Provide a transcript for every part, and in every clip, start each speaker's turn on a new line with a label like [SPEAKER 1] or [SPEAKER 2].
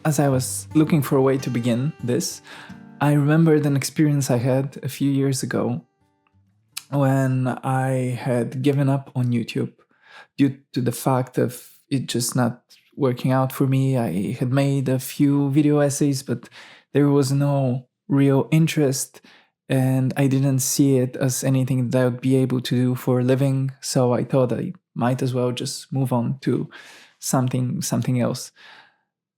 [SPEAKER 1] As I was looking for a way to begin this, I remembered an experience I had a few years ago when I had given up on YouTube due to the fact of it just not working out for me. I had made a few video essays, but there was no real interest, and I didn't see it as anything that I would be able to do for a living. So I thought I might as well just move on to something else.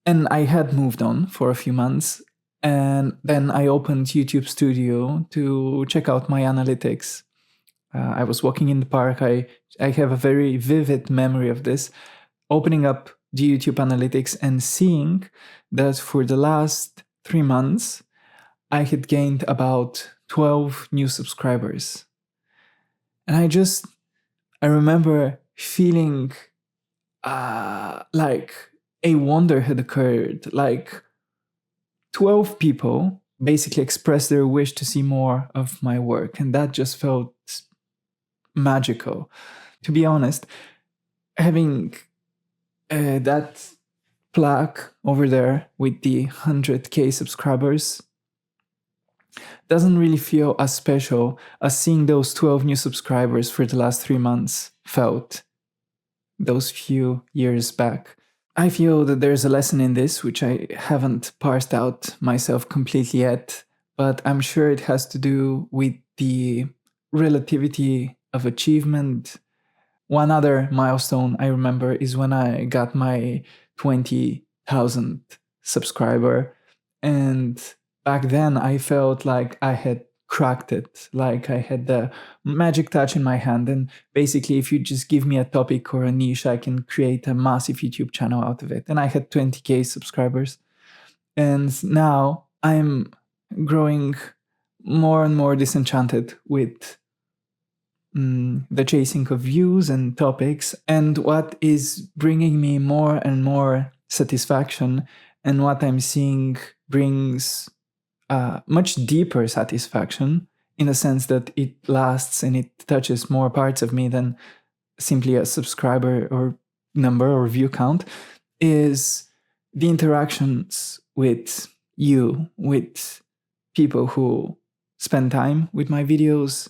[SPEAKER 1] And I had moved on for a few months, and then I opened YouTube Studio to check out my analytics. I was walking in the park. I have a very vivid memory of this, opening up the YouTube analytics and seeing that for the last 3 months, I had gained about 12 new subscribers. And I remember feeling like a wonder had occurred. Like 12 people basically expressed their wish to see more of my work, and that just felt magical. To be honest, having that plaque over there with the 100K subscribers doesn't really feel as special as seeing those 12 new subscribers for the last 3 months felt those few years back. I feel that there's a lesson in this, which I haven't parsed out myself completely yet, but I'm sure it has to do with the relativity of achievement. One other milestone I remember is when I got my 20,000 subscriber, and back then I felt like I had cracked it, like I had the magic touch in my hand, and basically if you just give me a topic or a niche, I can create a massive YouTube channel out of it. And I had 20K subscribers, and now I'm growing more and more disenchanted with the chasing of views and topics, and what is bringing me more and more satisfaction, and what I'm seeing brings much deeper satisfaction, in the sense that it lasts and it touches more parts of me than simply a subscriber or number or view count, is the interactions with you, with people who spend time with my videos,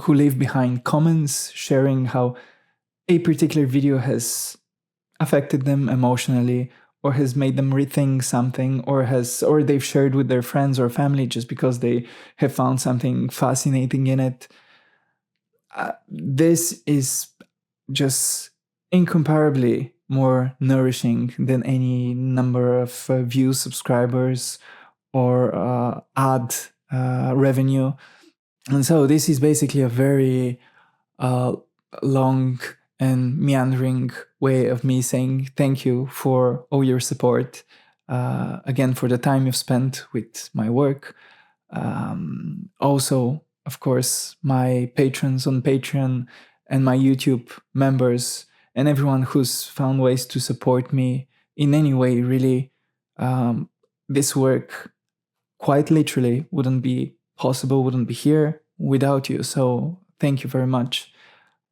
[SPEAKER 1] who leave behind comments sharing how a particular video has affected them emotionally, or has made them rethink something, or they've shared with their friends or family just because they have found something fascinating in it. This is just incomparably more nourishing than any number of views, subscribers, or ad revenue. And so this is basically a very long and meandering way of me saying thank you for all your support, again, for the time you've spent with my work. Also, of course, my patrons on Patreon and my YouTube members and everyone who's found ways to support me in any way, really. This work, quite literally, wouldn't be possible, wouldn't be here without you. So thank you very much.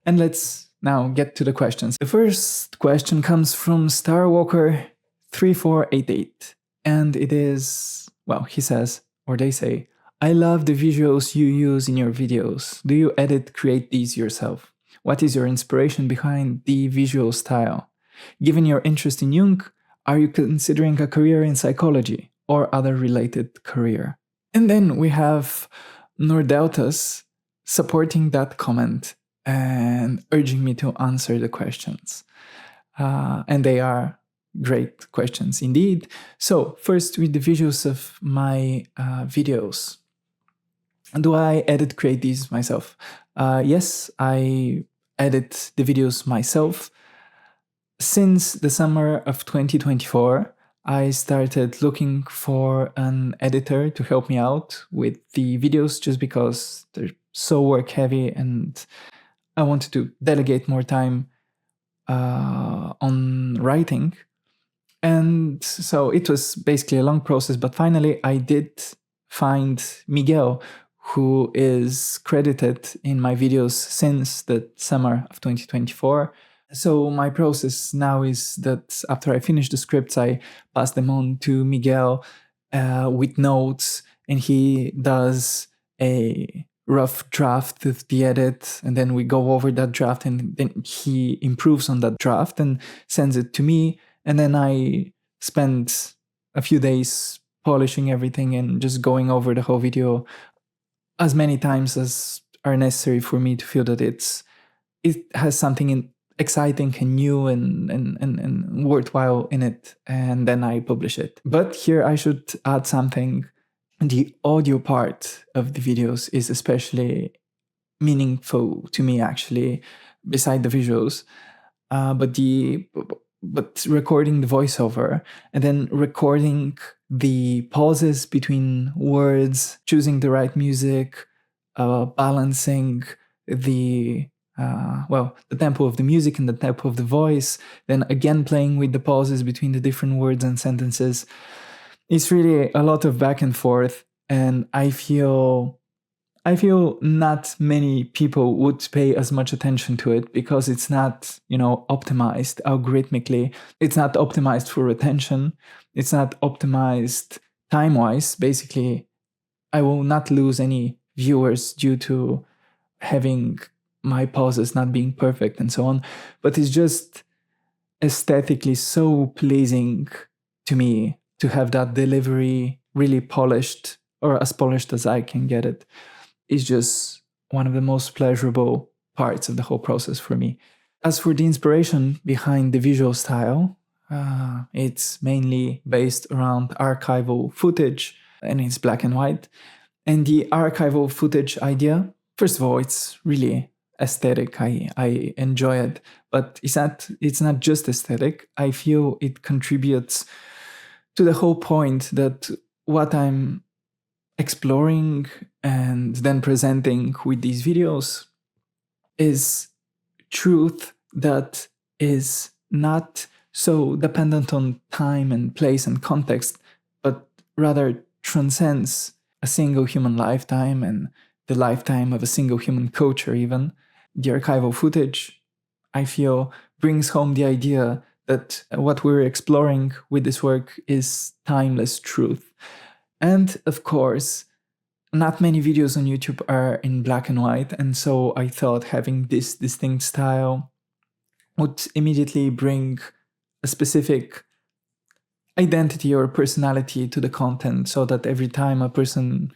[SPEAKER 1] And let's now get to the questions. The first question comes from Starwalker3488, and it is, well, he says, or they say, I love the visuals you use in your videos. Do you create these yourself? What is your inspiration behind the visual style? Given your interest in Jung, are you considering a career in psychology or other related career? And then we have Nordeltas supporting that comment and urging me to answer the questions. And they are great questions indeed. So first, with the visuals of my videos. Do I create these myself? Yes, I edit the videos myself. Since the summer of 2024, I started looking for an editor to help me out with the videos, just because they're so work heavy and I wanted to delegate more time on writing. And so it was basically a long process, but finally I did find Miguel, who is credited in my videos since the summer of 2024. So my process now is that after I finish the scripts, I pass them on to Miguel with notes, and he does a rough draft of the edit, and then we go over that draft, and then he improves on that draft and sends it to me, and then I spend a few days polishing everything and just going over the whole video as many times as are necessary for me to feel that it has something exciting and new and worthwhile in it, and then I publish it. But here I should add something. The audio part of the videos is especially meaningful to me, actually, beside the visuals. But recording the voiceover and then recording the pauses between words, choosing the right music, balancing the the tempo of the music and the tempo of the voice, then again playing with the pauses between the different words and sentences. It's really a lot of back and forth, and I feel not many people would pay as much attention to it because it's not, optimized algorithmically. It's not optimized for retention. It's not optimized time-wise. Basically, I will not lose any viewers due to having my pauses not being perfect and so on. But it's just aesthetically so pleasing to me to have that delivery really polished, or as polished as I can get it. Is just one of the most pleasurable parts of the whole process for me. As for the inspiration behind the visual style, it's mainly based around archival footage, and it's black and white. And the archival footage idea, first of all, it's really aesthetic. I enjoy it, but it's not just aesthetic. I feel it contributes to the whole point that what I'm exploring and then presenting with these videos is truth that is not so dependent on time and place and context, but rather transcends a single human lifetime and the lifetime of a single human culture even. The archival footage, I feel, brings home the idea that what we're exploring with this work is timeless truth. And of course, not many videos on YouTube are in black and white, and so I thought having this distinct style would immediately bring a specific identity or personality to the content, so that every time a person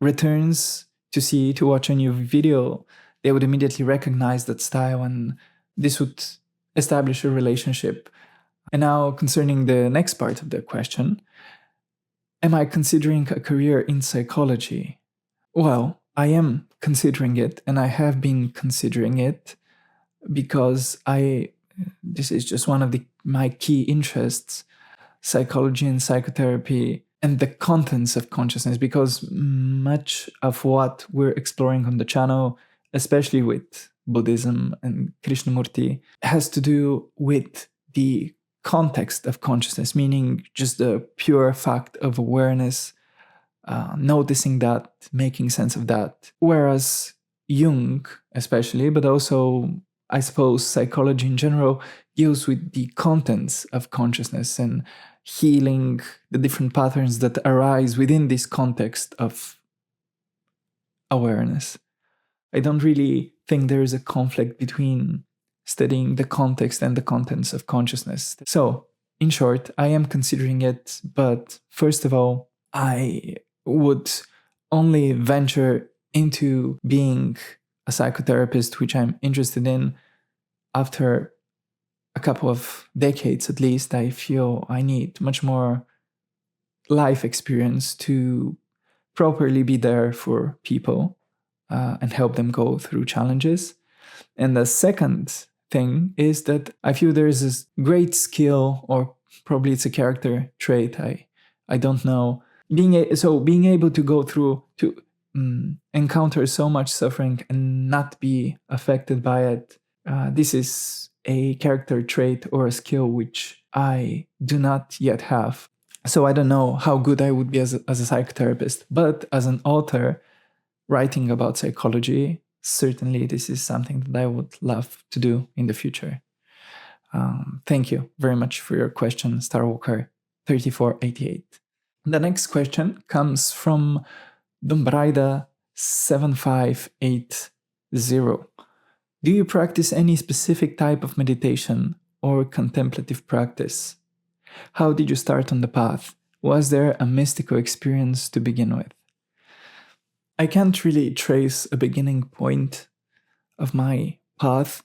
[SPEAKER 1] returns to watch a new video, they would immediately recognize that style, and this would establish a relationship. And now, concerning the next part of the question, am I considering a career in psychology? Well, I am considering it, and I have been considering it because this is just one of my key interests, psychology and psychotherapy and the contents of consciousness, because much of what we're exploring on the channel, especially with Buddhism and Krishnamurti, has to do with the context of consciousness, meaning just the pure fact of awareness, noticing that, making sense of that. Whereas Jung, especially, but also I suppose psychology in general, deals with the contents of consciousness and healing the different patterns that arise within this context of awareness. I don't really think there is a conflict between studying the context and the contents of consciousness. So, in short, I am considering it, but first of all, I would only venture into being a psychotherapist, which I'm interested in, after a couple of decades at least. I feel I need much more life experience to properly be there for people and help them go through challenges. And the second thing is that I feel there is this great skill, or probably it's a character trait, I don't know, being able to go through, to encounter so much suffering and not be affected by it. This is a character trait or a skill which I do not yet have. So I don't know how good I would be as a psychotherapist, but as an author writing about psychology, certainly this is something that I would love to do in the future. Thank you very much for your question, Starwalker3488. The next question comes from Dumbraida7580. Do you practice any specific type of meditation or contemplative practice? How did you start on the path? Was there a mystical experience to begin with? I can't really trace a beginning point of my path.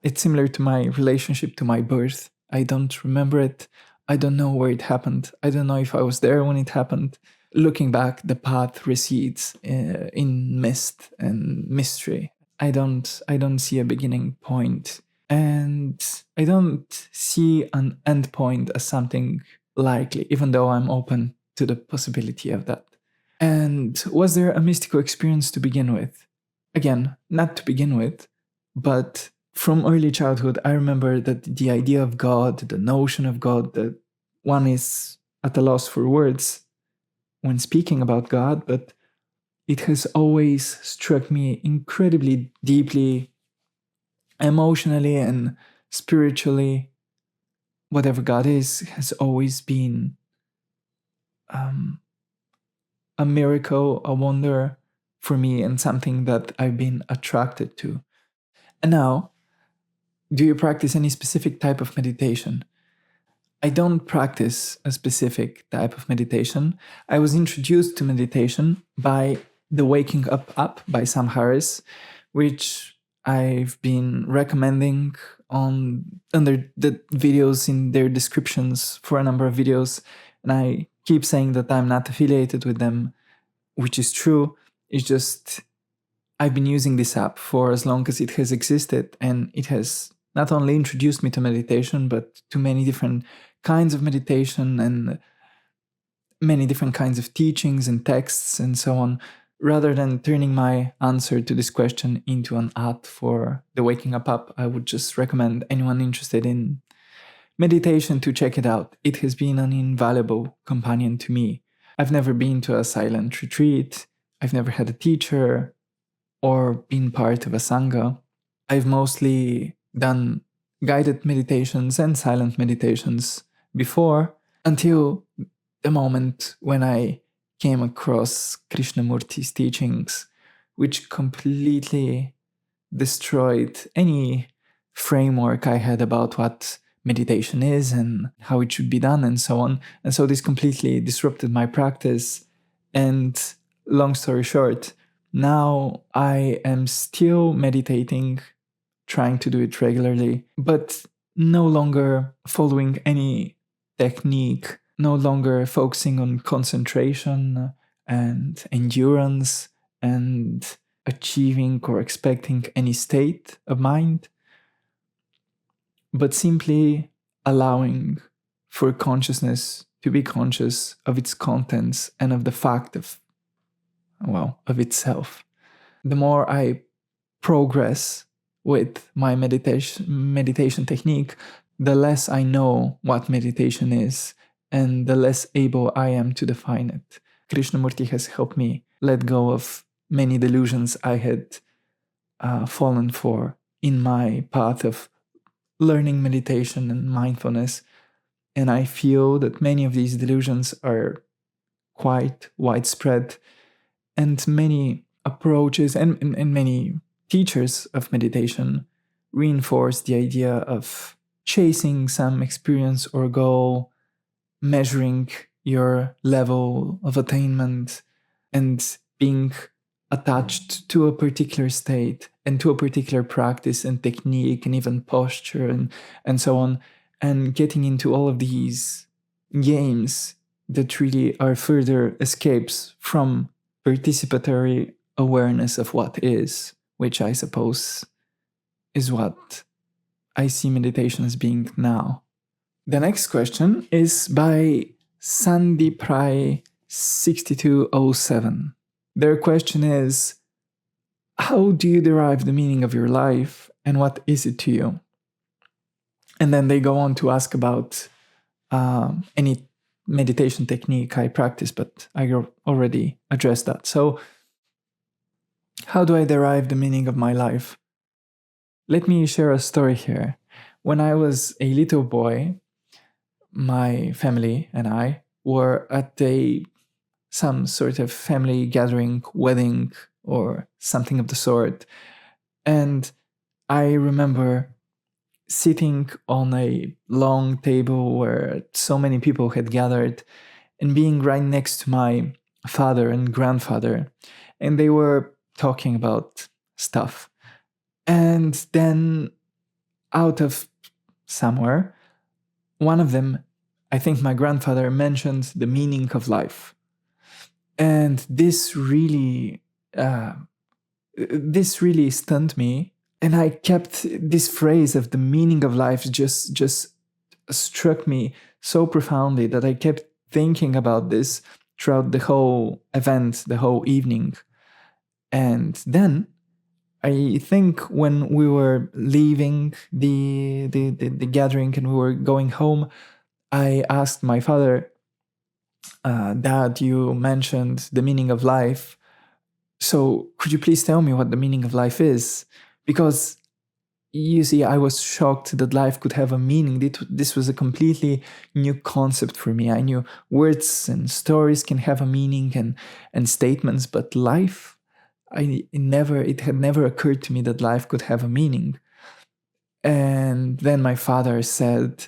[SPEAKER 1] It's similar to my relationship to my birth. I don't remember it. I don't know where it happened. I don't know if I was there when it happened. Looking back, the path recedes in mist and mystery. I don't see a beginning point, and I don't see an end point as something likely, even though I'm open to the possibility of that. And was there a mystical experience to begin with? Again, not to begin with, but from early childhood, I remember that the idea of God, the notion of God, that one is at a loss for words when speaking about God, but it has always struck me incredibly deeply, emotionally and spiritually. Whatever God is has always been a miracle, a wonder for me, and something that I've been attracted to. And now, do you practice any specific type of meditation? I don't practice a specific type of meditation. I was introduced to meditation by the Waking Up app by Sam Harris, which I've been recommending under the videos in their descriptions for a number of videos. And I keep saying that I'm not affiliated with them, which is true. It's just I've been using this app for as long as it has existed, and it has not only introduced me to meditation, but to many different kinds of meditation and many different kinds of teachings and texts and so on. Rather than turning my answer to this question into an ad for the Waking Up app, I would just recommend anyone interested in meditation to check it out. It has been an invaluable companion to me. I've never been to a silent retreat. I've never had a teacher or been part of a sangha. I've mostly done guided meditations and silent meditations before, until the moment when I came across Krishnamurti's teachings, which completely destroyed any framework I had about what meditation is and how it should be done and so on. And so this completely disrupted my practice. And long story short, now I am still meditating, trying to do it regularly, but no longer following any technique, no longer focusing on concentration and endurance and achieving or expecting any state of mind, but simply allowing for consciousness to be conscious of its contents and of the fact of itself. The more I progress with my meditation technique, the less I know what meditation is and the less able I am to define it. Krishnamurti has helped me let go of many delusions I had fallen for in my path of learning meditation and mindfulness. And I feel that many of these delusions are quite widespread, and many approaches and many teachers of meditation reinforce the idea of chasing some experience or goal, measuring your level of attainment, and being attached to a particular state and to a particular practice and technique and even posture and so on, and getting into all of these games that really are further escapes from participatory awareness of what is, which I suppose is what I see meditation as being now. The next question is by Sandiprai6207. Their question is, how do you derive the meaning of your life and what is it to you? And then they go on to ask about any meditation technique I practice, but I already addressed that. So, how do I derive the meaning of my life? Let me share a story here. when I was a little boy, my family and I were at some sort of family gathering, wedding, or something of the sort. And I remember sitting on a long table where so many people had gathered and being right next to my father and grandfather. And they were talking about stuff. And then out of somewhere, one of them, I think my grandfather, mentioned the meaning of life. And this really stunned me. And I kept this phrase of the meaning of life just struck me so profoundly that I kept thinking about this throughout the whole event, the whole evening. And then I think when we were leaving the gathering and we were going home, I asked my father, Dad, you mentioned the meaning of life. So could you please tell me what the meaning of life is? Because you see, I was shocked that life could have a meaning. This was a completely new concept for me. I knew words and stories can have a meaning and statements, but life, it had never occurred to me that life could have a meaning. And then my father said,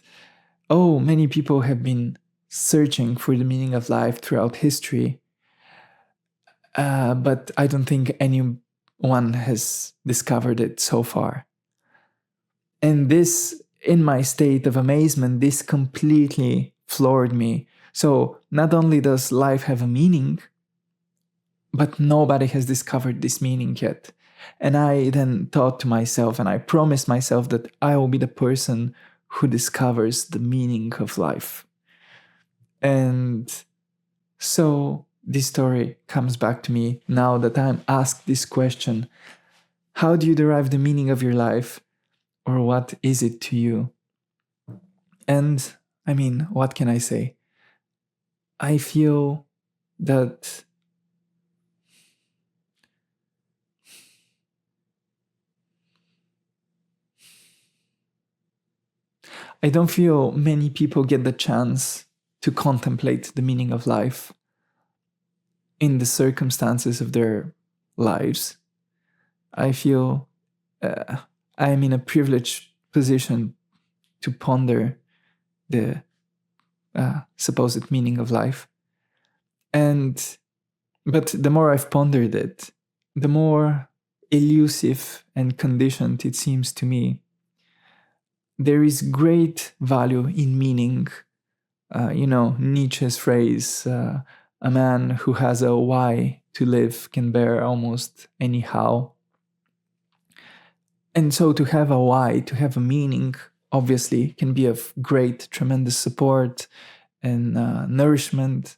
[SPEAKER 1] oh, many people have been searching for the meaning of life throughout history. But I don't think anyone has discovered it so far. And this, in my state of amazement, this completely floored me. So not only does life have a meaning, but nobody has discovered this meaning yet. And I then thought to myself, and I promised myself that I will be the person who discovers the meaning of life. And so this story comes back to me now that I'm asked this question: how do you derive the meaning of your life? Or what is it to you? And I mean, what can I say? I feel that I don't feel many people get the chance to contemplate the meaning of life in the circumstances of their lives. I feel I'm in a privileged position to ponder the supposed meaning of life. But the more I've pondered it, the more elusive and conditioned it seems to me. There is great value in meaning. Nietzsche's phrase, a man who has a why to live can bear almost any how. And so to have a why, to have a meaning, obviously can be of great, tremendous support and nourishment.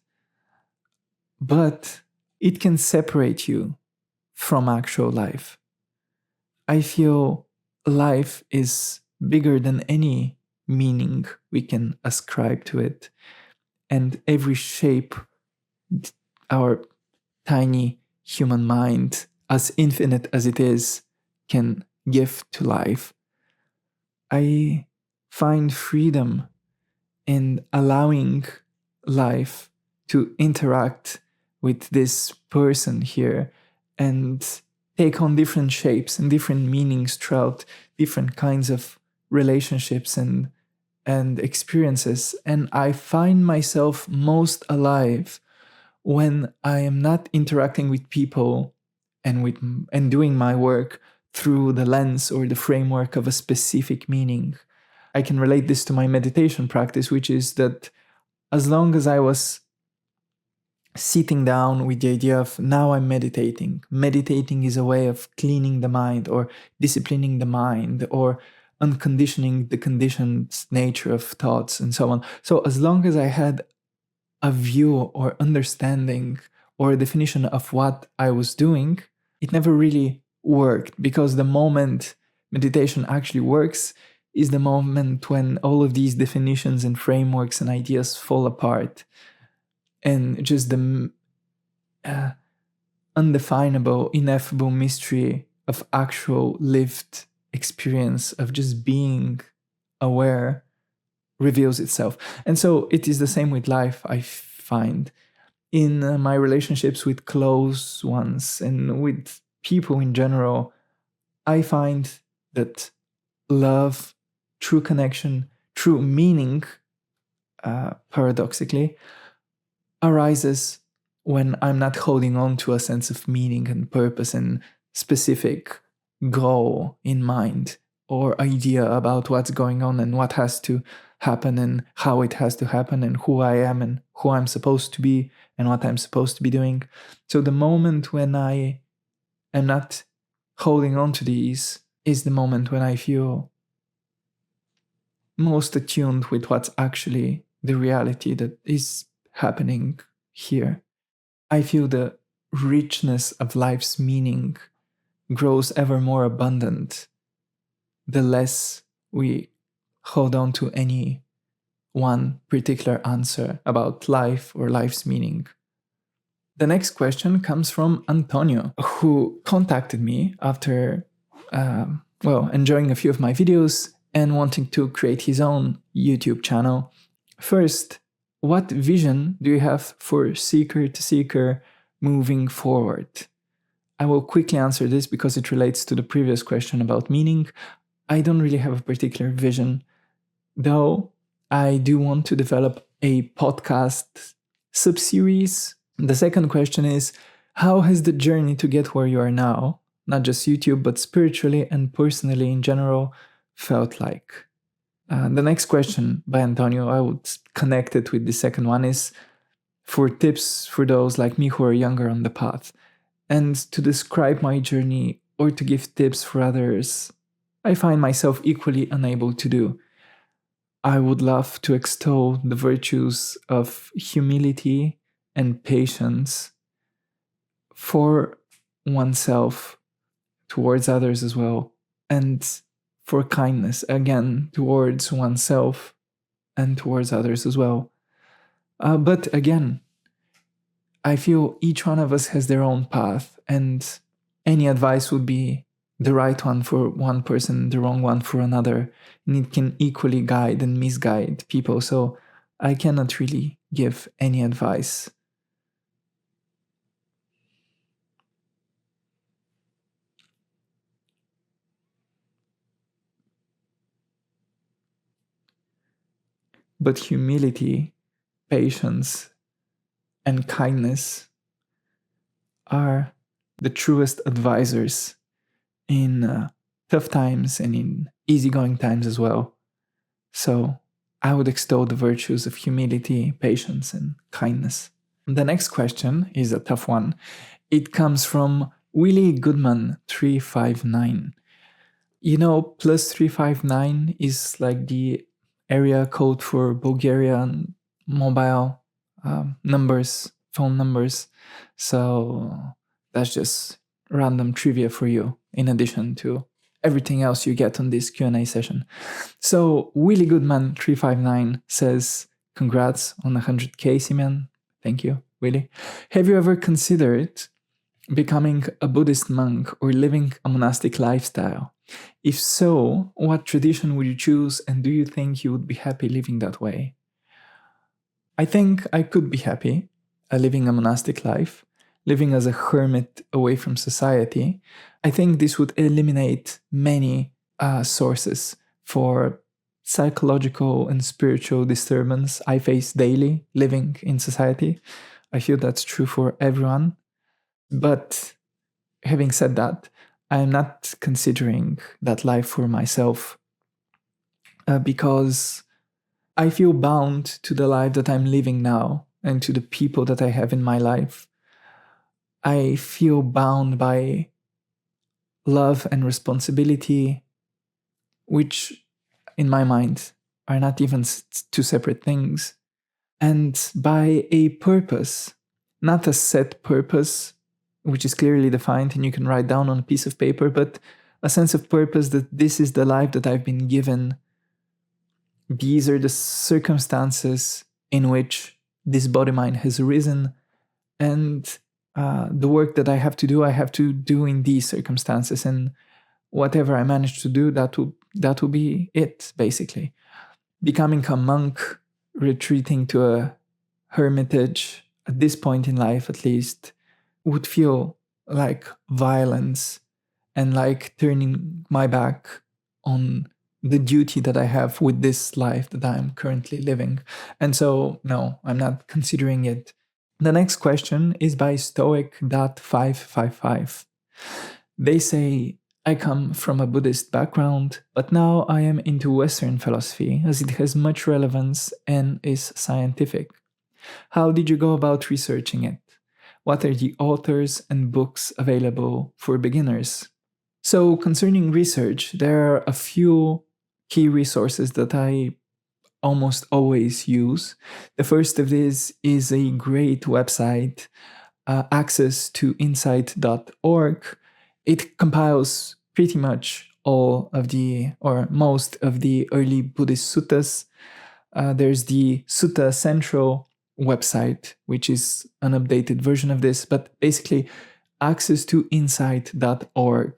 [SPEAKER 1] But it can separate you from actual life. I feel life is bigger than any meaning we can ascribe to it. And every shape our tiny human mind, as infinite as it is, can give to life. I find freedom in allowing life to interact with this person here and take on different shapes and different meanings throughout different kinds of relationships and experiences. And I find myself most alive when I am not interacting with people and doing my work through the lens or the framework of a specific meaning. I can relate this to my meditation practice, which is that as long as I was sitting down with the idea of now I'm meditating. Meditating is a way of cleaning the mind or disciplining the mind or unconditioning the conditioned nature of thoughts and so on. So as long as I had a view or understanding or a definition of what I was doing, it never really worked, because the moment meditation actually works is the moment when all of these definitions and frameworks and ideas fall apart. And just the undefinable, ineffable mystery of actual lived experience of just being aware reveals itself. And so it is the same with life, I find. In my relationships with close ones and with people in general, I find that love, true connection, true meaning, paradoxically, arises when I'm not holding on to a sense of meaning and purpose and specific goal in mind or idea about what's going on and what has to happen and how it has to happen and who I am and who I'm supposed to be and what I'm supposed to be doing. So the moment when I am not holding on to these is the moment when I feel most attuned with what's actually the reality that is happening here. I feel the richness of life's meaning grows ever more abundant the less we hold on to any one particular answer about life or life's meaning. The next question comes from Antonio, who contacted me after, enjoying a few of my videos and wanting to create his own YouTube channel. First, what vision do you have for Seeker to Seeker moving forward? I will quickly answer this because it relates to the previous question about meaning. I don't really have a particular vision, though I do want to develop a podcast sub-series. The second question is, how has the journey to get where you are now, not just YouTube, but spiritually and personally in general, felt like? The next question by Antonio, I would connect it with the second one, is for tips for those like me who are younger on the path. And to describe my journey or to give tips for others, I find myself equally unable to do. I would love to extol the virtues of humility and patience for oneself, towards others as well, and for kindness, again, towards oneself and towards others as well. But again, I feel each one of us has their own path, and any advice would be the right one for one person, the wrong one for another, and it can equally guide and misguide people, so I cannot really give any advice. But humility, patience, and kindness are the truest advisors in tough times and in easygoing times as well. So I would extol the virtues of humility, patience, and kindness. The next question is a tough one. It comes from Willie Goodman 359. You know, plus 359 is like the area code for Bulgarian mobile numbers, phone numbers. So that's just random trivia for you, in addition to everything else you get on this Q&A session. So Willie Goodman 359 says, congrats on 100k, Simeon. Thank you, Willie. Have you ever considered becoming a Buddhist monk or living a monastic lifestyle? If so, what tradition would you choose, and do you think you would be happy living that way? I think I could be happy living a monastic life, living as a hermit away from society. I think this would eliminate many sources for psychological and spiritual disturbance I face daily living in society. I feel that's true for everyone. But having said that, I am not considering that life for myself because I feel bound to the life that I'm living now and to the people that I have in my life. I feel bound by love and responsibility, which in my mind are not even two separate things, and by a purpose, not a set purpose, which is clearly defined and you can write down on a piece of paper, but a sense of purpose that this is the life that I've been given. These are the circumstances in which this body-mind has arisen, and the work that I have to do in these circumstances. And whatever I manage to do, that will be it, basically. Becoming a monk, retreating to a hermitage, at this point in life at least, would feel like violence and like turning my back on the duty that I have with this life that I'm currently living. And so, no, I'm not considering it. The next question is by Stoic.555. They say, I come from a Buddhist background, but now I am into Western philosophy as it has much relevance and is scientific. How did you go about researching it? What are the authors and books available for beginners? So, concerning research, there are a few key resources that I almost always use. The first of these is a great website, access to insight.org. It compiles pretty much all of the, or most of the early Buddhist suttas. There's the Sutta Central website, which is an updated version of this, but basically, access to insight.org.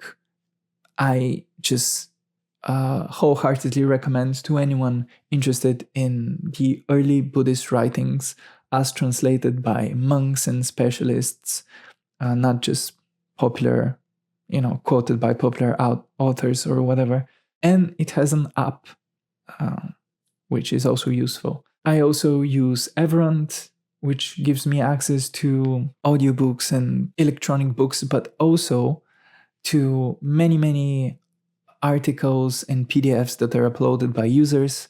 [SPEAKER 1] I just wholeheartedly recommend to anyone interested in the early Buddhist writings as translated by monks and specialists, not just popular, quoted by popular authors or whatever. And it has an app, which is also useful. I also use Everant, which gives me access to audiobooks and electronic books, but also to many articles and PDFs that are uploaded by users.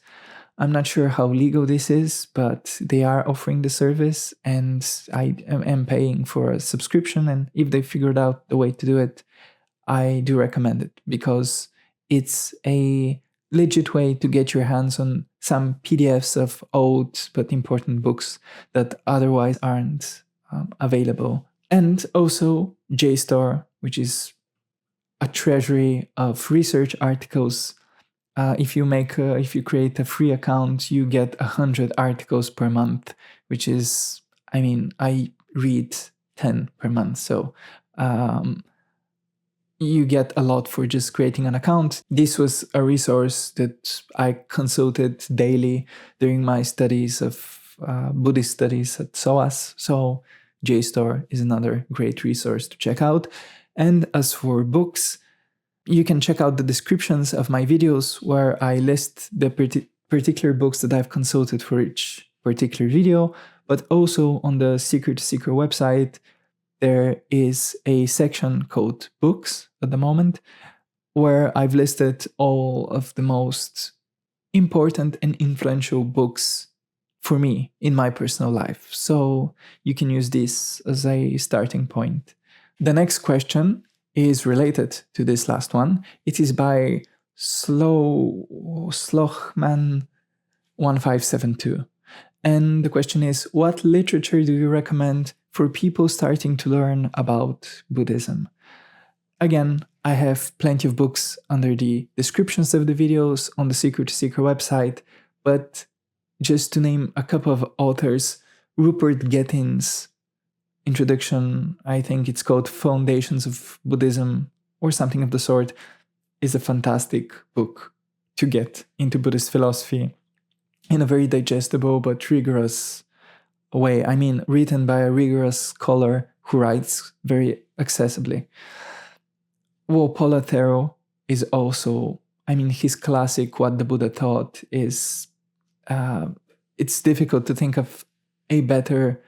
[SPEAKER 1] I'm not sure how legal this is, but they are offering the service and I am paying for a subscription. And if they figured out the way to do it, I do recommend it because it's a legit way to get your hands on some PDFs of old but important books that otherwise aren't available. And also JSTOR, which is a treasury of research articles. If you create a free account, you get 100 articles per month, which is, I read 10 per month. So you get a lot for just creating an account. This was a resource that I consulted daily during my studies of Buddhist studies at SOAS. So JSTOR is another great resource to check out. And as for books, you can check out the descriptions of my videos where I list the particular books that I've consulted for each particular video, but also on the Seeker to Seeker website, there is a section called Books at the moment, where I've listed all of the most important and influential books for me in my personal life. So you can use this as a starting point. The next question is related to this last one. It is by Slochman1572. And the question is, what literature do you recommend for people starting to learn about Buddhism? Again, I have plenty of books under the descriptions of the videos on the Seeker to Seeker website, but just to name a couple of authors, Rupert Gettin's introduction, I think it's called Foundations of Buddhism or something of the sort, is a fantastic book to get into Buddhist philosophy in a very digestible but rigorous way. Written by a rigorous scholar who writes very accessibly. Walpoletero is also, his classic What the Buddha Taught is, it's difficult to think of a better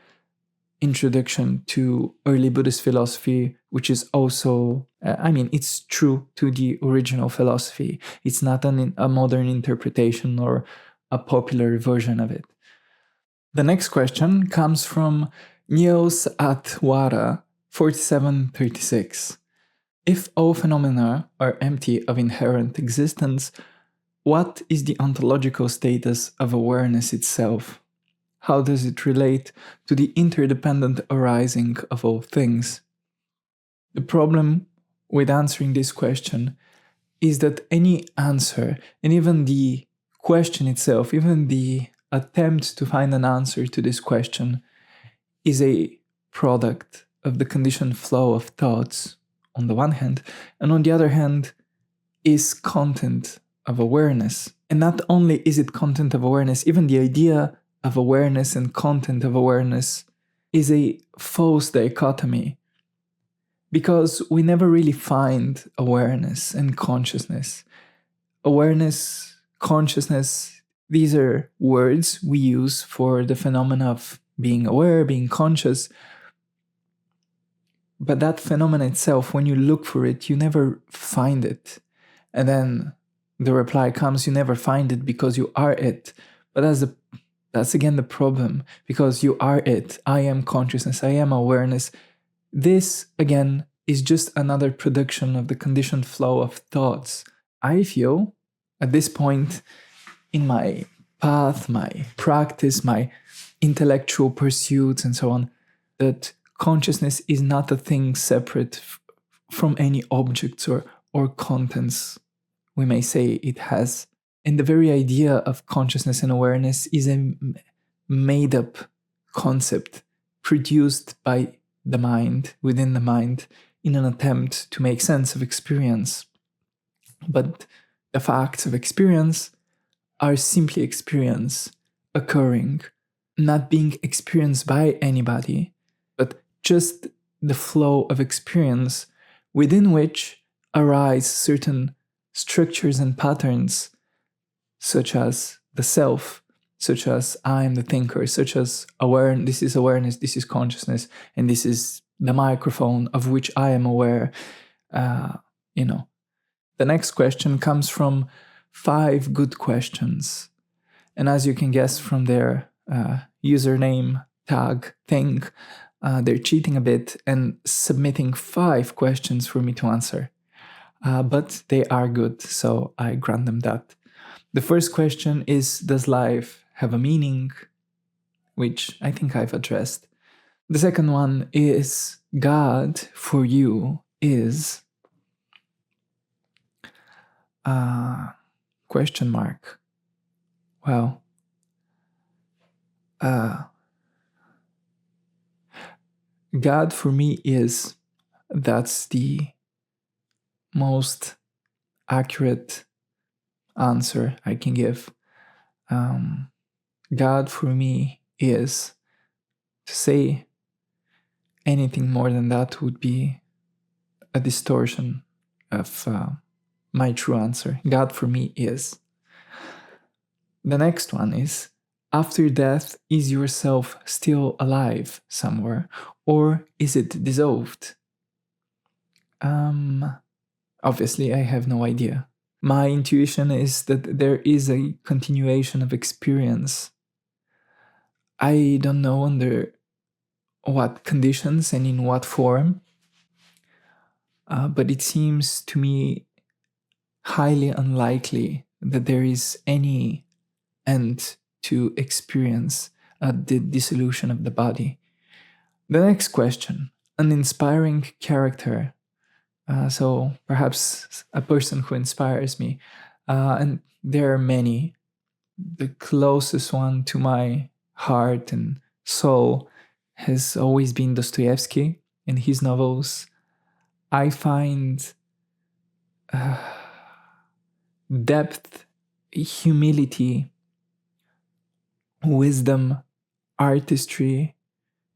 [SPEAKER 1] introduction to early Buddhist philosophy, which is also, it's true to the original philosophy. It's not a modern interpretation or a popular version of it. The next question comes from Niels Atwara, 4736. If all phenomena are empty of inherent existence, what is the ontological status of awareness itself? How does it relate to the interdependent arising of all things? The problem with answering this question is that any answer, and even the question itself, even the attempt to find an answer to this question, is a product of the conditioned flow of thoughts on the one hand, and on the other hand, is content of awareness. And not only is it content of awareness, even the idea of awareness and content of awareness is a false dichotomy, because we never really find awareness and consciousness. Awareness, consciousness, these are words we use for the phenomena of being aware, being conscious. But that phenomenon itself, when you look for it, you never find it. And then the reply comes, you never find it because you are it. But that's again the problem, because you are it. I am consciousness, I am awareness. This, again, is just another production of the conditioned flow of thoughts. I feel, at this point in my path, my practice, my intellectual pursuits, and so on, that consciousness is not a thing separate from any objects or contents we may say it has. And the very idea of consciousness and awareness is a made-up concept produced by the mind, within the mind, in an attempt to make sense of experience. But the facts of experience are simply experience occurring, not being experienced by anybody, but just the flow of experience within which arise certain structures and patterns, such as the self, such as I am the thinker, such as this is awareness, this is consciousness, and this is the microphone of which I am aware. The next question comes from 5 good questions. And as you can guess from their username tag thing, they're cheating a bit and submitting 5 questions for me to answer. But they are good, so I grant them that. The first question is, does life have a meaning? Which I think I've addressed. The second one is, God for you is... question mark. Well, God for me is... that's the most accurate answer I can give. God for me is... to say anything more than that would be a distortion of my true answer. God for me is... The next one is, after death, is yourself still alive somewhere, or is it dissolved? Obviously, I have no idea. My intuition is that there is a continuation of experience. I don't know under what conditions and in what form, but it seems to me highly unlikely that there is any end to experience the dissolution of the body. The next question, an inspiring character. So perhaps a person who inspires me. And there are many. The closest one to my heart and soul has always been Dostoevsky. In his novels, I find depth, humility, wisdom, artistry,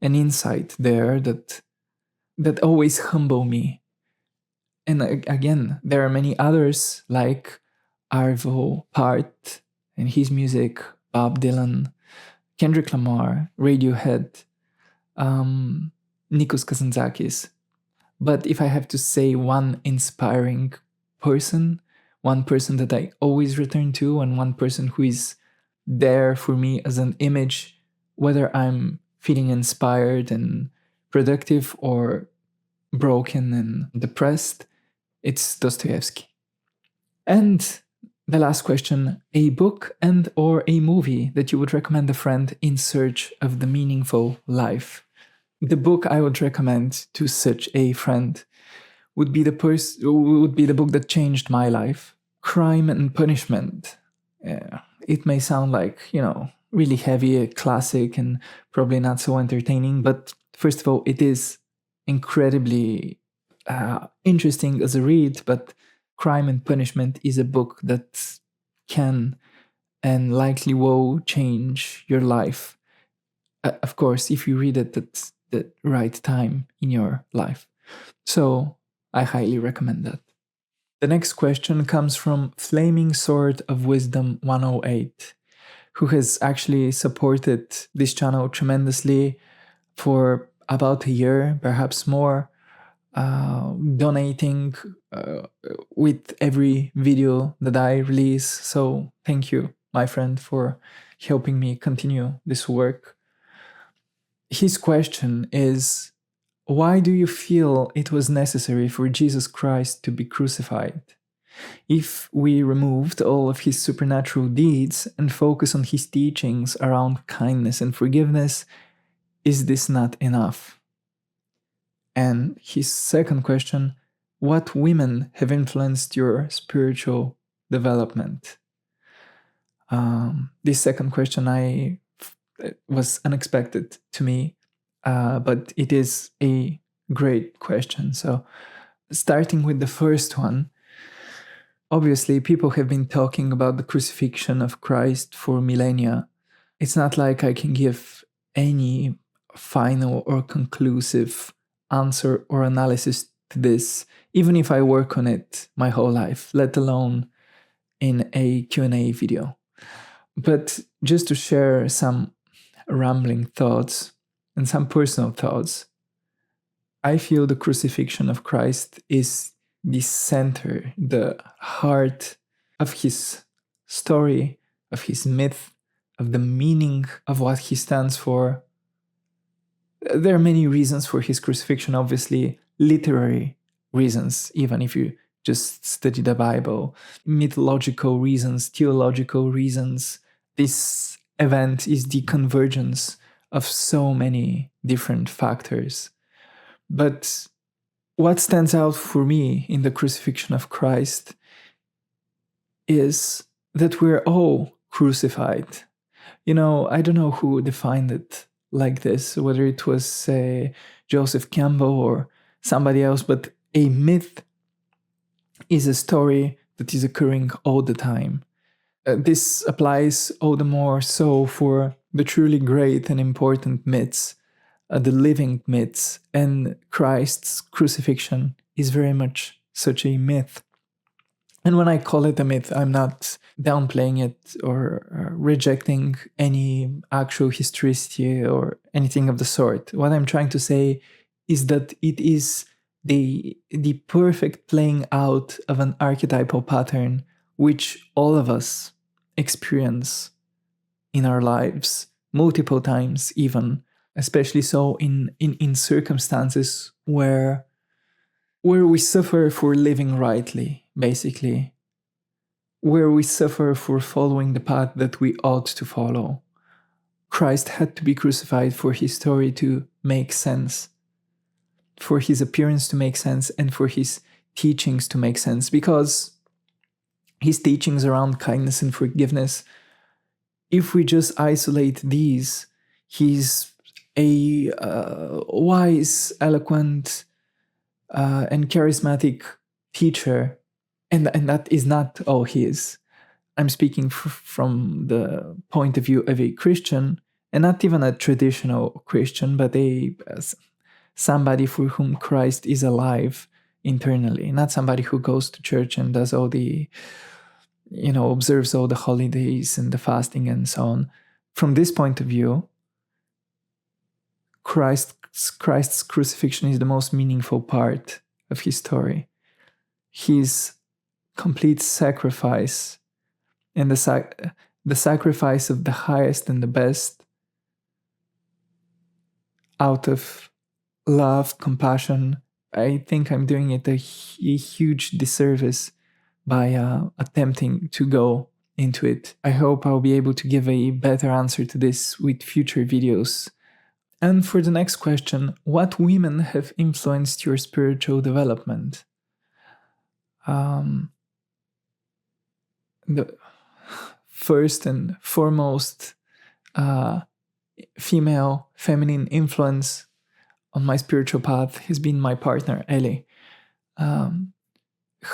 [SPEAKER 1] and insight there that always humble me. And again, there are many others like Arvo Part and his music, Bob Dylan, Kendrick Lamar, Radiohead, Nikos Kazantzakis. But if I have to say one inspiring person, one person that I always return to, and one person who is there for me as an image, whether I'm feeling inspired and productive or broken and depressed, it's Dostoevsky. And the last question, a book and or a movie that you would recommend a friend in search of the meaningful life. The book I would recommend to such a friend would be the book that changed my life, Crime and Punishment. It may sound like, really heavy, a classic, and probably not so entertaining, but first of all, it is incredibly interesting as a read, but Crime and Punishment is a book that can and likely will change your life. Of course, if you read it at the right time in your life. So I highly recommend that. The next question comes from Flaming Sword of Wisdom 108, who has actually supported this channel tremendously for about a year, perhaps more, donating with every video that I release. So thank you, my friend, for helping me continue this work. His question is, why do you feel it was necessary for Jesus Christ to be crucified? If we removed all of his supernatural deeds and focus on his teachings around kindness and forgiveness, is this not enough? And his second question, what women have influenced your spiritual development? This second question was unexpected to me, but it is a great question. So starting with the first one, obviously people have been talking about the crucifixion of Christ for millennia. It's not like I can give any final or conclusive answer or analysis to this, even if I work on it my whole life, let alone in a Q&A video. But just to share some rambling thoughts and some personal thoughts, I feel the crucifixion of Christ is the center, the heart of his story, of his myth, of the meaning of what he stands for. There are many reasons for his crucifixion, obviously, literary reasons, even if you just study the Bible, mythological reasons, theological reasons. This event is the convergence of so many different factors. But what stands out for me in the crucifixion of Christ is that we're all crucified. I don't know who defined it like this, whether it was Joseph Campbell or somebody else, but a myth is a story that is occurring all the time. This applies all the more so for the truly great and important myths, the living myths, and Christ's crucifixion is very much such a myth. And when I call it a myth, I'm not downplaying it or rejecting any actual historicity or anything of the sort. What I'm trying to say is that it is the perfect playing out of an archetypal pattern which all of us experience in our lives multiple times, even, especially so in circumstances where we suffer for living rightly, basically, where we suffer for following the path that we ought to follow. Christ had to be crucified for his story to make sense, for his appearance to make sense, and for his teachings to make sense, because his teachings around kindness and forgiveness, if we just isolate these, he's a wise, eloquent, and charismatic teacher, and that is not all he is. I'm speaking from the point of view of a Christian, and not even a traditional Christian, but somebody for whom Christ is alive internally, not somebody who goes to church and does all the, observes all the holidays and the fasting and so on. From this point of view, Christ's crucifixion is the most meaningful part of his story. His complete sacrifice and the sacrifice of the highest and the best out of love, compassion. I think I'm doing it a huge disservice by attempting to go into it. I hope I'll be able to give a better answer to this with future videos. And for the next question, what women have influenced your spiritual development? The first and foremost feminine influence on my spiritual path has been my partner, Ellie.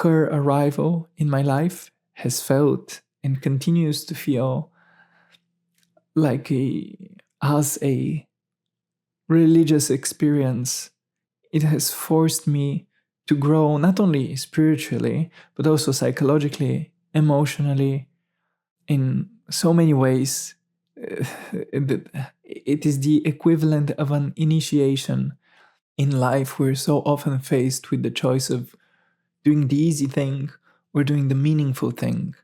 [SPEAKER 1] her arrival in my life has felt and continues to feel like as a religious experience. It has forced me to grow not only spiritually, but also psychologically, emotionally, in so many ways. It is the equivalent of an initiation in life. We're so often faced with the choice of doing the easy thing or doing the meaningful thing.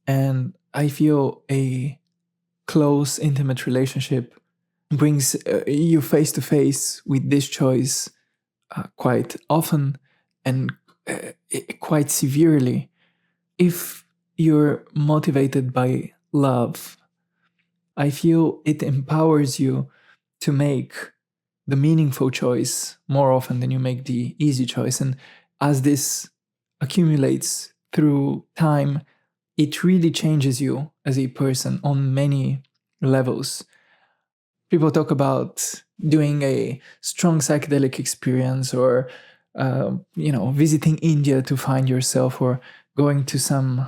[SPEAKER 1] And I feel a close, intimate relationship brings you face to face with this choice quite often and quite severely. If you're motivated by love, I feel it empowers you to make the meaningful choice more often than you make the easy choice. And as this accumulates through time, it really changes you as a person on many levels. People talk about doing a strong psychedelic experience, or visiting India to find yourself, or going to some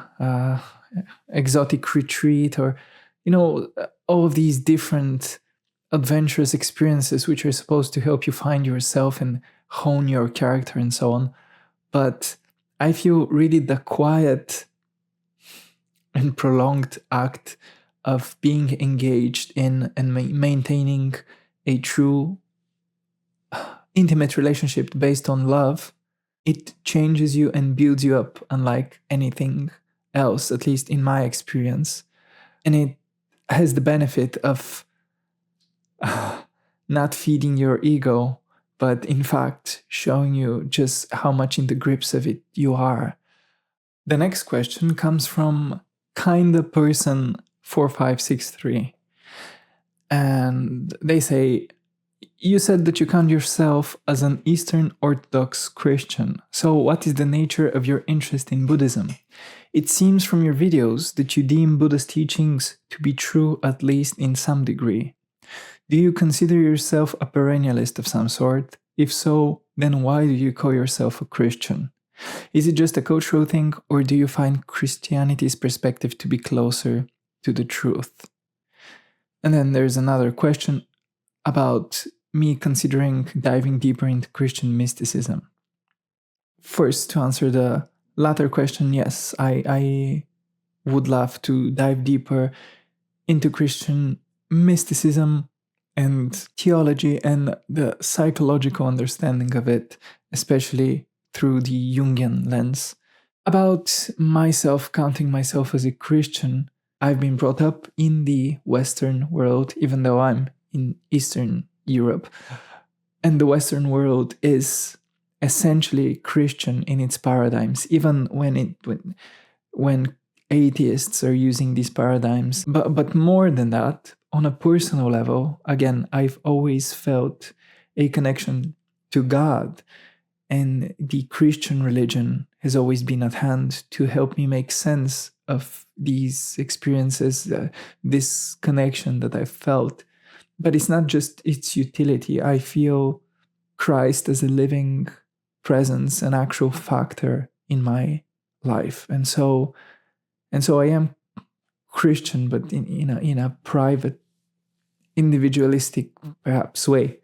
[SPEAKER 1] exotic retreat, or all of these different adventurous experiences which are supposed to help you find yourself and hone your character and so on. But I feel really the quiet and prolonged act of being engaged in and maintaining a true intimate relationship based on love, it changes you and builds you up unlike anything else, at least in my experience. And it has the benefit of not feeding your ego, but in fact showing you just how much in the grips of it you are. The next question comes from kinda person 4563. And they say, you said that you count yourself as an Eastern Orthodox Christian. So what is the nature of your interest in Buddhism? It seems from your videos that you deem Buddha's teachings to be true, at least in some degree. Do you consider yourself a perennialist of some sort? If so, then why do you call yourself a Christian? Is it just a cultural thing, or do you find Christianity's perspective to be closer to the truth? And then there's another question about me considering diving deeper into Christian mysticism. First, to answer the latter question, yes, I would love to dive deeper into Christian mysticism and theology and the psychological understanding of it, especially through the Jungian lens. About myself, counting myself as a Christian, I've been brought up in the Western world, even though I'm in Eastern Europe. And the Western world is essentially Christian in its paradigms, even when atheists are using these paradigms. But more than that, on a personal level, again, I've always felt a connection to God, and the Christian religion has always been at hand to help me make sense of these experiences, this connection that I've felt. But it's not just its utility. I feel Christ as a living presence, an actual factor in my life. And so I am Christian, but in a private, individualistic, perhaps, way.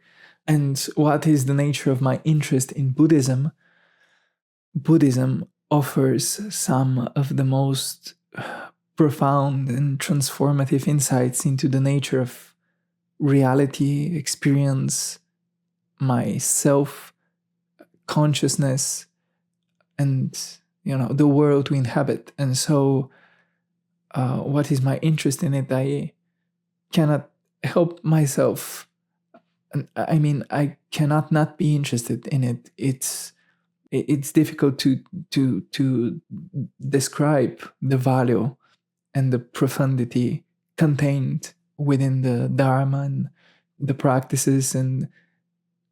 [SPEAKER 1] And what is the nature of my interest in Buddhism? Buddhism offers some of the most profound and transformative insights into the nature of reality, experience, my self consciousness, and the world we inhabit. And so what is my interest in it? I cannot help myself. I mean, I cannot not be interested in it. It's difficult to describe the value and the profundity contained within the Dharma and the practices and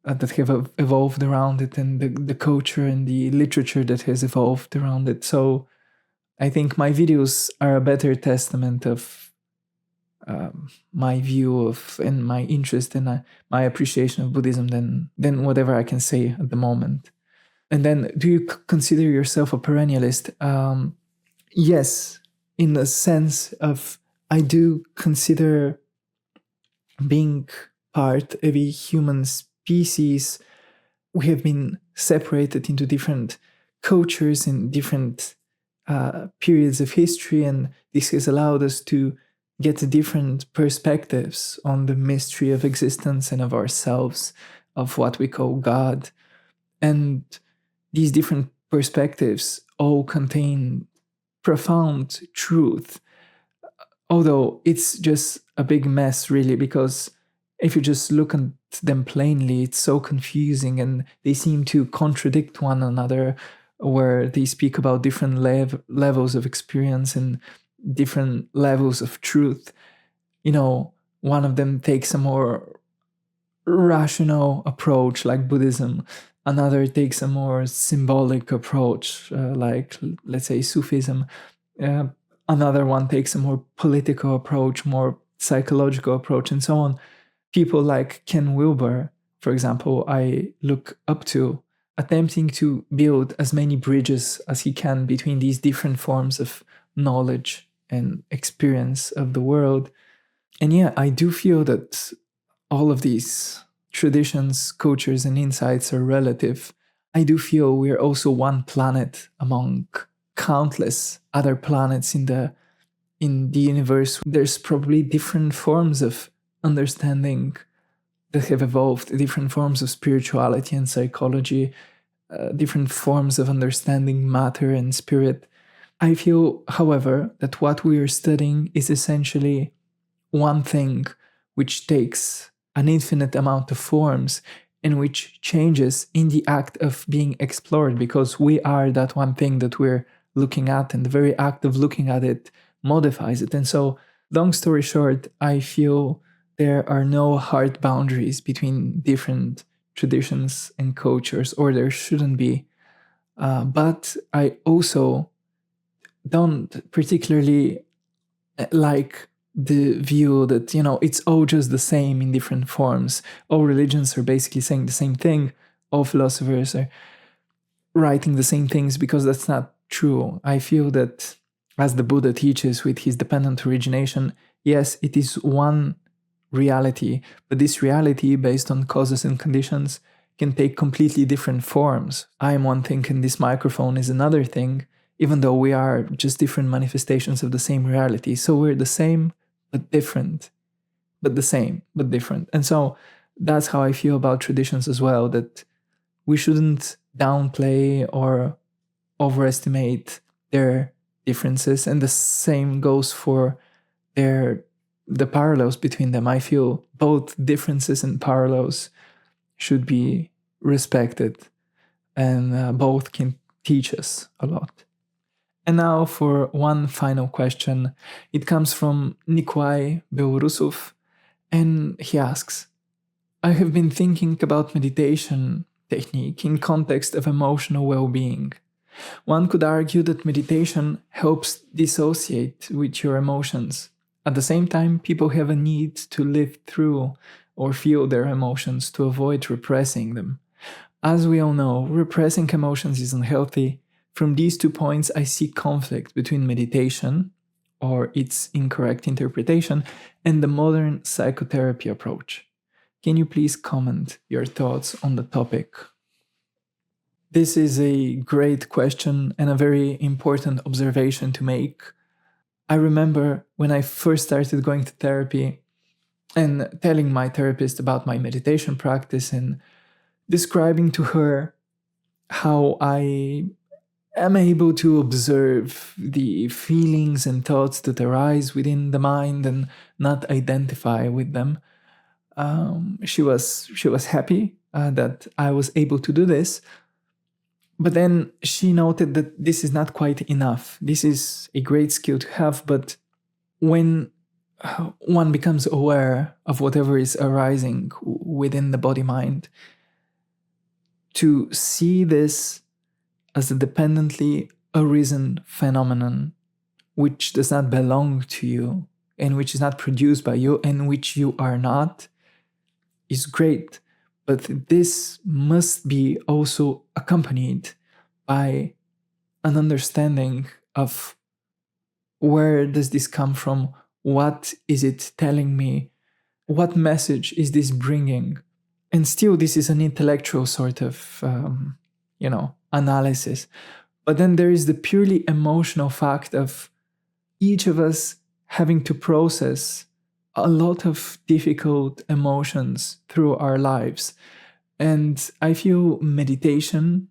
[SPEAKER 1] that have evolved around it, and the culture and the literature that has evolved around it. So I think my videos are a better testament of my view of and my interest and my appreciation of Buddhism than whatever I can say at the moment. And then, do you consider yourself a perennialist? Yes, in the sense of I do consider being part of a human species. We have been separated into different cultures and different periods of history, and this has allowed us to get different perspectives on the mystery of existence and of ourselves, of what we call God. And these different perspectives all contain profound truth, although it's just a big mess, really, because if you just look at them plainly, it's so confusing and they seem to contradict one another, where they speak about different levels of experience and different levels of truth. You know, one of them takes a more rational approach, like Buddhism. Another takes a more symbolic approach, like, let's say, Sufism. Another one takes a more political approach, more psychological approach, and so on. People like Ken Wilber, for example, I look up to, attempting to build as many bridges as he can between these different forms of knowledge and experience of the world. And yeah, I do feel that all of these traditions, cultures, and insights are relative. I do feel we're also one planet among countless other planets in the universe. There's probably different forms of understanding that have evolved, different forms of spirituality and psychology, different forms of understanding matter and spirit. I feel, however, that what we are studying is essentially one thing which takes an infinite amount of forms and which changes in the act of being explored, because we are that one thing that we're looking at, and the very act of looking at it modifies it. And so, long story short, I feel there are no hard boundaries between different traditions and cultures, or there shouldn't be. But I also don't particularly like the view that, it's all just the same in different forms. All religions are basically saying the same thing. All philosophers are writing the same things, because that's not true. I feel that, as the Buddha teaches with his dependent origination, yes, it is one reality, but this reality, based on causes and conditions, can take completely different forms. I am one thing and this microphone is another thing, even though we are just different manifestations of the same reality. So we're the same, but different, but the same, but different. And so that's how I feel about traditions as well, that we shouldn't downplay or overestimate their differences. And the same goes for the parallels between them. I feel both differences and parallels should be respected, and both can teach us a lot. And now for one final question. It comes from Nikolai Belorussov, and he asks, I have been thinking about meditation technique in context of emotional well-being. One could argue that meditation helps dissociate with your emotions. At the same time, people have a need to live through or feel their emotions to avoid repressing them. As we all know, repressing emotions is unhealthy. From these 2 points, I see conflict between meditation, or its incorrect interpretation, and the modern psychotherapy approach. Can you please comment your thoughts on the topic? This is a great question and a very important observation to make. I remember when I first started going to therapy and telling my therapist about my meditation practice and describing to her how I am able to observe the feelings and thoughts that arise within the mind and not identify with them. She was happy that I was able to do this. But then she noted that this is not quite enough. This is a great skill to have, but when one becomes aware of whatever is arising within the body-mind, to see this as a dependently arisen phenomenon which does not belong to you and which is not produced by you and which you are not, is great. But this must be also accompanied by an understanding of where does this come from? What is it telling me? What message is this bringing? And still, this is an intellectual sort of, analysis. But then there is the purely emotional fact of each of us having to process a lot of difficult emotions through our lives. And I feel meditation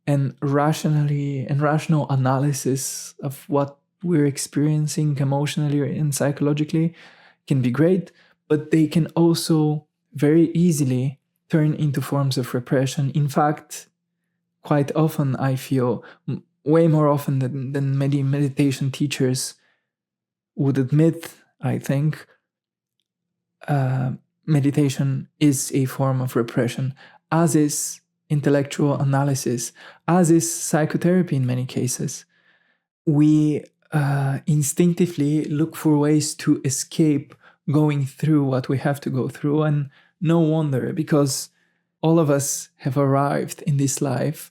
[SPEAKER 1] and rational analysis of what we're experiencing emotionally and psychologically can be great, but they can also very easily turn into forms of repression. In fact, quite often I feel, way more often than many meditation teachers would admit, I think, meditation is a form of repression, as is intellectual analysis, as is psychotherapy in many cases. We instinctively look for ways to escape going through what we have to go through, and no wonder, because all of us have arrived in this life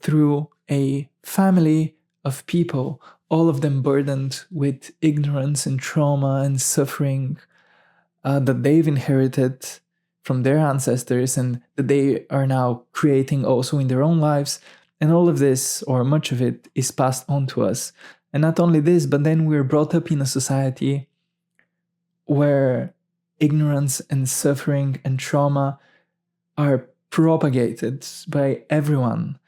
[SPEAKER 1] through a family of people, all of them burdened with ignorance and trauma and suffering that they've inherited from their ancestors and that they are now creating also in their own lives. And all of this, or much of it, is passed on to us. And not only this, but then we're brought up in a society where ignorance and suffering and trauma are propagated by everyone,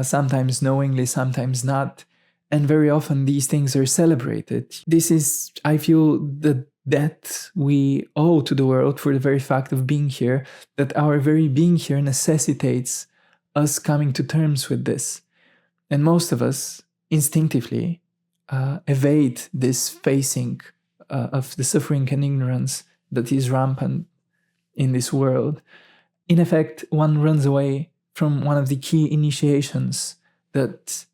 [SPEAKER 1] sometimes knowingly, sometimes not. And very often these things are celebrated. This is, I feel, the debt we owe to the world for the very fact of being here, that our very being here necessitates us coming to terms with this. And most of us instinctively evade this facing of the suffering and ignorance that is rampant in this world. In effect, one runs away from one of the key initiations that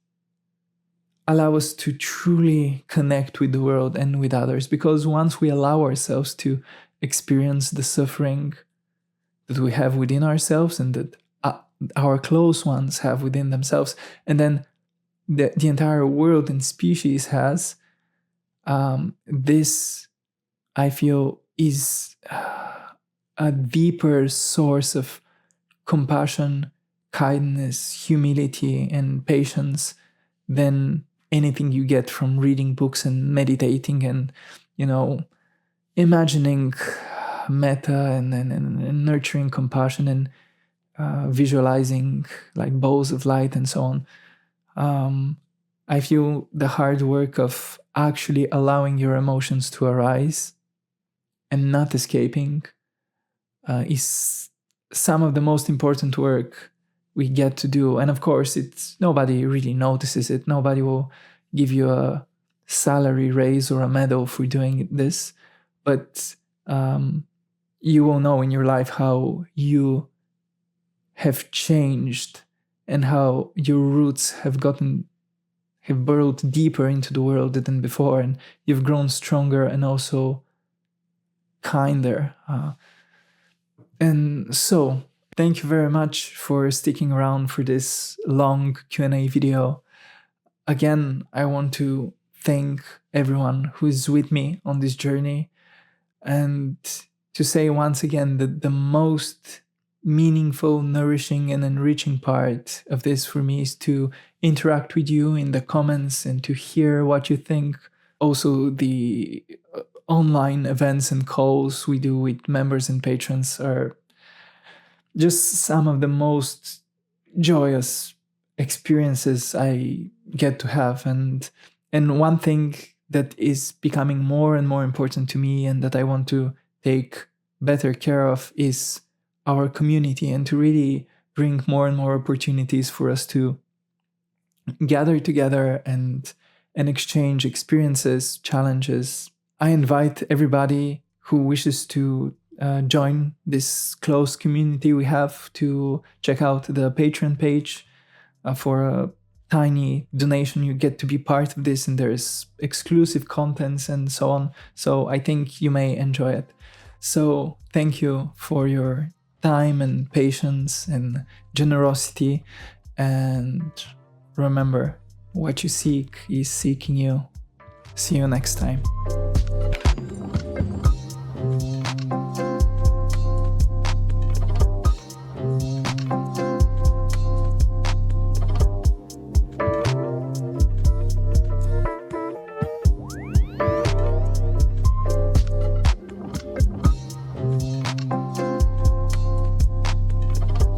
[SPEAKER 1] allow us to truly connect with the world and with others, because once we allow ourselves to experience the suffering that we have within ourselves and that our close ones have within themselves, and then the entire world and species has, this, I feel, is a deeper source of compassion, kindness, humility, and patience than anything you get from reading books and meditating and, imagining metta and nurturing compassion and visualizing like balls of light and so on. I feel the hard work of actually allowing your emotions to arise and not escaping is some of the most important work we get to do. And of course, nobody really notices it. Nobody will give you a salary raise or a medal for doing this. But you will know in your life how you have changed and how your roots have burrowed deeper into the world than before, and you've grown stronger and also kinder. And so, thank you very much for sticking around for this long Q&A video. Again, I want to thank everyone who is with me on this journey, and to say once again that the most meaningful, nourishing, and enriching part of this for me is to interact with you in the comments and to hear what you think. Also, the online events and calls we do with members and patrons are just some of the most joyous experiences I get to have. And one thing that is becoming more and more important to me and that I want to take better care of is our community, and to really bring more and more opportunities for us to gather together and exchange experiences, challenges. I invite everybody who wishes to join this close community we have to check out the Patreon page. For a tiny donation, you get to be part of this, and there's exclusive contents and so on. So I think you may enjoy it. So thank you for your time and patience and generosity. And remember, what you seek is seeking you. See you next time.